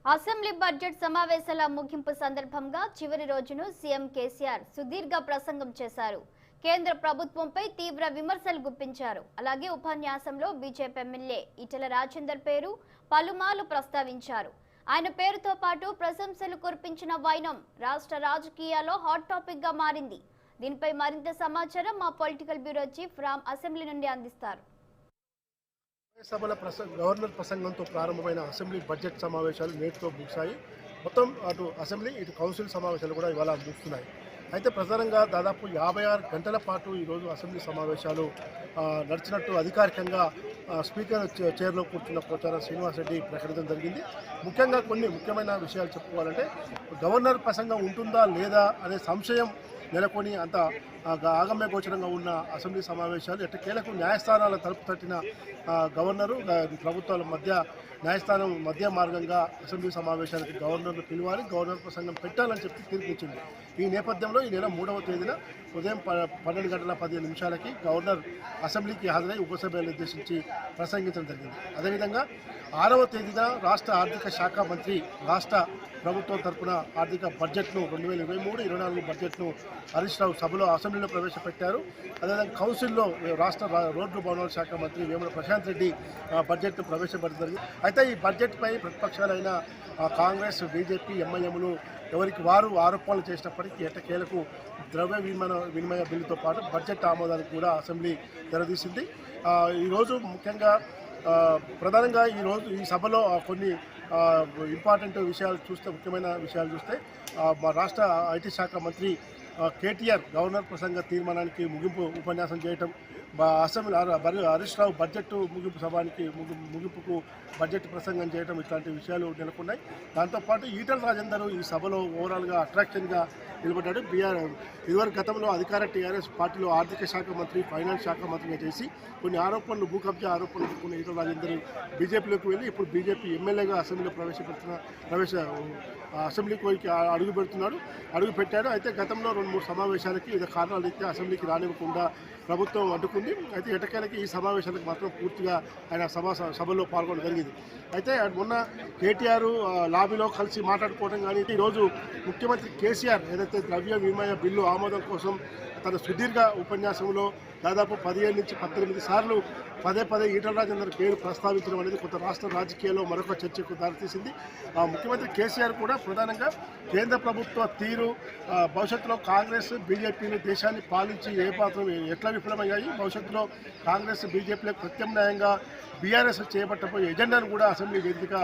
Assembly budget సమావేశాల ముగింపు సందర్భంగా చివరి రోజును సీఎం కేసీఆర్ సుదీర్ఘ ప్రసంగం చేశారు. కేంద్ర ప్రభుత్వంపై తీవ్ర విమర్శలు గుప్పించారు. అలాగే ఉపన్యాసంలో బీజేపీ ఎమ్మెల్యే ఈటెల రాజేందర్ పేరు పలుమార్లు ప్రస్తావించారు. ఆయన పేరుతో పాటు ప్రశంసలు కురిపించిన వైనం రాష్ట్ర రాజకీయాల్లో హాట్ టాపిక్ గా మారింది. దీనిపై మరింత సమాచారం మా political bureau chief Ram assembly నుండి అందిస్తారు. సభల గవర్నర్ ప్రసంగంతో ప్రారంభమైన అసెంబ్లీ బడ్జెట్ సమావేశాలు నేటితో ముగిశాయి. మొత్తం అటు అసెంబ్లీ ఇటు కౌన్సిల్ సమావేశాలు కూడా ఇవాళ ముగుస్తున్నాయి. అయితే ప్రధానంగా దాదాపు 56 గంటల పాటు ఈరోజు అసెంబ్లీ సమావేశాలు నడిచినట్టు అధికారికంగా స్పీకర్ చైర్లో కూర్చున్న పోచారం శ్రీనివాసరెడ్డి ప్రకటించడం జరిగింది. ముఖ్యంగా కొన్ని ముఖ్యమైన విషయాలు చెప్పుకోవాలంటే గవర్నర్ ప్రసంగం ఉంటుందా లేదా అనే సంశయం నెలకొని అంత ఆగమ్య గోచరంగా ఉన్న అసెంబ్లీ సమావేశాలు ఎట్టకేలకు న్యాయస్థానాల తలుపు తట్టిన గవర్నరు ప్రభుత్వాల మధ్య న్యాయస్థానం మధ్య మార్గంగా అసెంబ్లీ సమావేశానికి గవర్నర్ను పిలవాలి, గవర్నర్ ప్రసంగం పెట్టాలని చెప్పి తీర్పిచ్చింది. ఈ నేపథ్యంలో ఈ నెల 3వ తేదీన ఉదయం 12:15 గవర్నర్ అసెంబ్లీకి హాజరై ఉపసభ్యులను నిర్దేశించి ప్రసంగించడం జరిగింది. అదేవిధంగా 6వ తేదీన రాష్ట్ర ఆర్థిక శాఖ మంత్రి రాష్ట్ర ప్రభుత్వం తరఫున ఆర్థిక బడ్జెట్ను 2023-24 బడ్జెట్ను హరీష్ రావు సభలో అసెంబ్లీలో ప్రవేశపెట్టారు. అదేవిధంగా కౌన్సిల్లో రాష్ట్ర రోడ్లు భవనాల శాఖ మంత్రి వేముల ప్రశాంత్ రెడ్డి బడ్జెట్ను ప్రవేశపెట్టడం జరిగింది. అయితే ఈ బడ్జెట్పై ప్రతిపక్షాలైన కాంగ్రెస్, బీజేపీ, ఎంఐఎంలు ఎవరికి వారు ఆరోపణలు చేసినప్పటికీ ఎట్టకేలకు ద్రవ్య వినిమయ బిల్లుతో పాటు బడ్జెట్ ఆమోదానికి కూడా అసెంబ్లీ తెరదీసింది. ఈరోజు ముఖ్యంగా ప్రధానంగా ఈ సభలో కొన్ని ఇంపార్టెంట్ విషయాలు చూస్తే, ముఖ్యమైన విషయాలు చూస్తే మా రాష్ట్ర ఐటీ శాఖ మంత్రి కేటీఆర్ గవర్నర్ ప్రసంగ తీర్మానానికి ముగింపు ఉపన్యాసం చేయటం, అసెంబ్లీ హరీష్ రావు బడ్జెట్ ముగింపుకు బడ్జెట్ ప్రసంగం చేయడం, ఇట్లాంటి విషయాలు నెలకొన్నాయి. దాంతోపాటు ఈటెల రాజేందర్ ఈ సభలో ఓవరాల్గా అట్రాక్షన్గా నిలబడ్డాడు. ఇదివరకు గతంలో అధికార టీఆర్ఎస్ పార్టీలో ఆర్థిక శాఖ మంత్రి, ఫైనాన్స్ శాఖ మంత్రిగా చేసి కొన్ని ఆరోపణలు, భూ కబ్జా ఆరోపణలు ఎదుర్కొన్న ఈటెల రాజేందర్ బీజేపీలోకి వెళ్ళి ఇప్పుడు బీజేపీ ఎమ్మెల్యేగా అసెంబ్లీలో అసెంబ్లీకి అడుగు పెట్టాడు. అయితే గతంలో 2-3 సమావేశాలకి వివిధ కారణాల రీత్యా అసెంబ్లీకి రానివ్వకుండా ప్రభుత్వం అడ్డుకుంది. అయితే ఎటకేలకి ఈ సమావేశాలకు మాత్రం పూర్తిగా ఆయన సభలో పాల్గొనడం జరిగింది. అయితే మొన్న కేటీఆర్ లాబీలో కలిసి మాట్లాడుకోవడం కానీ, ఈరోజు ముఖ్యమంత్రి కేసీఆర్ ఏదైతే ద్రవ్య వినిమయ బిల్లు ఆమోదం కోసం తన సుదీర్ఘ ఉపన్యాసంలో దాదాపు 17 నుంచి 18 సార్లు పదే ఈటెల రాజేందర్ పేరు ప్రస్తావించడం అనేది కొంత రాష్ట్ర రాజకీయాల్లో మరొక చర్చకు దారితీసింది. ముఖ్యమంత్రి కేసీఆర్ కూడా ప్రధానంగా కేంద్ర ప్రభుత్వ తీరు, భవిష్యత్తులో కాంగ్రెస్, బీజేపీలు దేశాన్ని పాలించి ఎట్లా విఫలమయ్యాయి, భవిష్యత్తులో కాంగ్రెస్, బీజేపీలకు ప్రత్యామ్నాయంగా బీఆర్ఎస్ చేపట్టబోయే ఎజెండాను కూడా అసెంబ్లీ వేదిక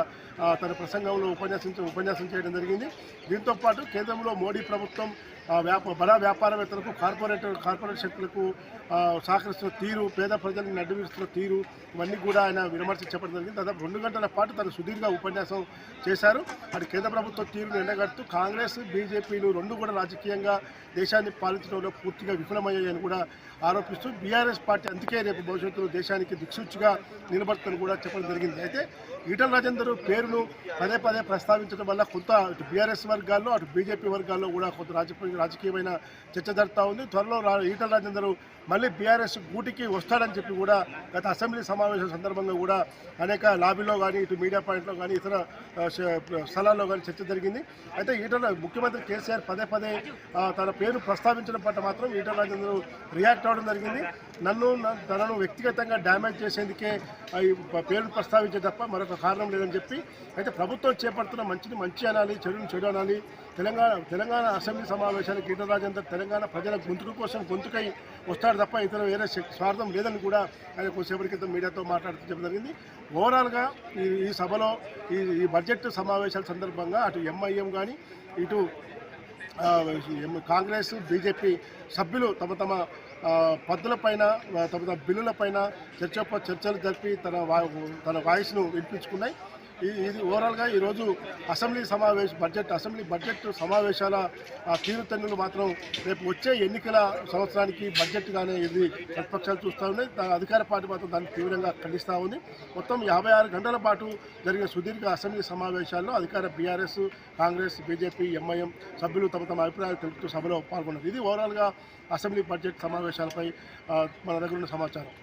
తన ప్రసంగంలో ఉపన్యాసం చేయడం జరిగింది. దీంతో పాటు కేంద్రంలో మోడీ ప్రభుత్వం బడా వ్యాపారవేత్తలకు, కార్పొరేట్ శక్తులకు సహకరిస్తున్న తీరు, పేద ప్రజలను నడ్డివిస్తున్న తీరు, ఇవన్నీ కూడా ఆయన విమర్శ చెప్పడం జరిగింది. దాదాపు 2 గంటల పాటు తన సుదీర్ఘ ఉపన్యాసం చేశారు. అటు కేంద్ర ప్రభుత్వ తీరును ఎండగడుతూ కాంగ్రెస్, బీజేపీలు రెండు కూడా రాజకీయంగా దేశాన్ని పాలించడంలో పూర్తిగా విఫలమయ్యాయని కూడా ఆరోపిస్తూ బీఆర్ఎస్ పార్టీ అందుకే రేపు భవిష్యత్తులో దేశానికి దిక్సూచిగా నిలబడుతుందని కూడా చెప్పడం జరిగింది. అయితే ఈటెల రాజేందర్ పేరును పదే ప్రస్తావించడం వల్ల కొంత ఇటు బీఆర్ఎస్ వర్గాల్లో, అటు బీజేపీ వర్గాల్లో కూడా కొంత రాజకీయమైన చర్చ జరుగుతూ ఉంది. త్వరలో ఈటెల రాజేందర్ మళ్ళీ బీఆర్ఎస్ గూటికి వస్తాడని చెప్పి కూడా గత అసెంబ్లీ సమావేశం సందర్భంగా కూడా అనేక లాబీలో కానీ, ఇటు మీడియా పాయింట్లో కానీ, ఇతర స్థలాల్లో కానీ చర్చ జరిగింది. అయితే ముఖ్యమంత్రి కేసీఆర్ పదే తన పేరు ప్రస్తావించడం పట్ల మాత్రం ఈటెల రాజేందర్ రియాక్ట్ అవ్వడం జరిగింది. తనను వ్యక్తిగతంగా డ్యామేజ్ చేసేందుకే ఈ పేరును ప్రస్తావించే తప్ప మరొక కారణం లేదని చెప్పి, అయితే ప్రభుత్వం చేపడుతున్న మంచిని మంచి అనాలి, చెడుని చెడు అనాలి. తెలంగాణ అసెంబ్లీ సమావేశానికి ఈటెల రాజేందర్ తెలంగాణ ప్రజల గొంతుకై వస్తాడు తప్ప ఇతర వేరే స్వార్థం లేదని కూడా ఆయన కొద్దిసేపటి క్రితం మీడియాతో మాట్లాడుతూ చెప్పడం జరిగింది. ఓవరాల్గా ఈ సభలో ఈ బడ్జెట్ సమావేశాల సందర్భంగా అటు ఎంఐఎం కానీ, ఇటు కాంగ్రెస్, బీజేపీ సభ్యులు తమ పద్ధతులపైన, తమ బిల్లులపైన చర్చలు జరిపి తన వాయిస్ను వినిపించుకున్నాయి. ఇది ఓవరాల్గా ఈరోజు అసెంబ్లీ బడ్జెట్ సమావేశాల తీరుతెన్నులు మాత్రం రేపు వచ్చే ఎన్నికల సంవత్సరానికి బడ్జెట్గానే ఇది ప్రతిపక్షాలు చూస్తూ ఉన్నాయి. అధికార పార్టీ మాత్రం దాన్ని తీవ్రంగా ఖండిస్తూ ఉంది. మొత్తం 56 గంటల పాటు జరిగిన సుదీర్ఘ అసెంబ్లీ సమావేశాల్లో అధికార బీఆర్ఎస్, కాంగ్రెస్, బీజేపీ, ఎంఐఎం సభ్యులు తమ అభిప్రాయాలు తెలుపుతూ సభలో పాల్గొన్నారు. ఇది ఓవరాల్గా అసెంబ్లీ బడ్జెట్ సమావేశాలపై మన దగ్గర ఉన్న సమాచారం.